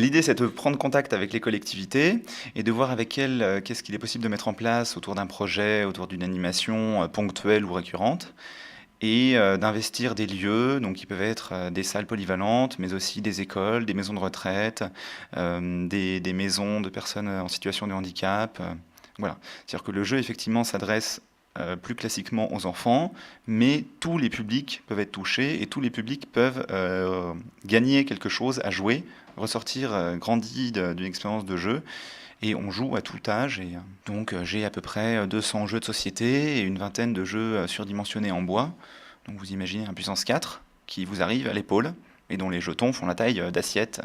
L'idée, c'est de prendre contact avec les collectivités et de voir avec elles, qu'est-ce qu'il est possible de mettre en place autour d'un projet, autour d'une animation, ponctuelle ou récurrente et d'investir des lieux, donc qui peuvent être, des salles polyvalentes, mais aussi des écoles, des maisons de retraite, des maisons de personnes, en situation de handicap, voilà. C'est-à-dire que le jeu effectivement s'adresse, plus classiquement aux enfants, mais tous les publics peuvent être touchés et tous les publics peuvent, gagner quelque chose à jouer, ressortir, grandis d'une expérience de jeu et on joue à tout âge et donc j'ai à peu près 200 jeux de société et une vingtaine de jeux surdimensionnés en bois. Donc vous imaginez un puissance 4 qui vous arrive à l'épaule et dont les jetons font la taille d'assiettes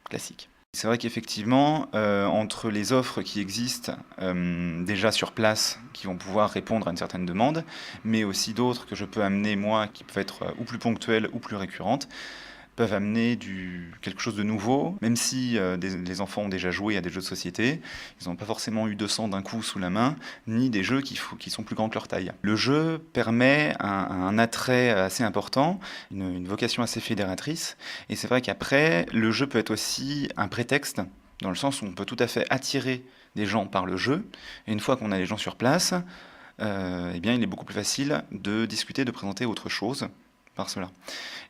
classiques. C'est vrai qu'effectivement, entre les offres qui existent déjà sur place, qui vont pouvoir répondre à une certaine demande, mais aussi d'autres que je peux amener moi, qui peuvent être ou plus ponctuelles ou plus récurrentes, peuvent amener quelque chose de nouveau, même si les enfants ont déjà joué à des jeux de société, ils n'ont pas forcément eu 200 d'un coup sous la main, ni des jeux qui sont plus grands que leur taille. Le jeu permet un attrait assez important, une vocation assez fédératrice, et c'est vrai qu'après, le jeu peut être aussi un prétexte, dans le sens où on peut tout à fait attirer des gens par le jeu, et une fois qu'on a les gens sur place, eh bien, il est beaucoup plus facile de discuter, de présenter autre chose par cela.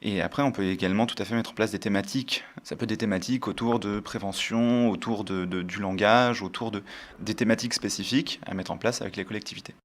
Et après, on peut également tout à fait mettre en place des thématiques. Ça peut être des thématiques autour de prévention, autour du langage, autour des thématiques spécifiques à mettre en place avec les collectivités.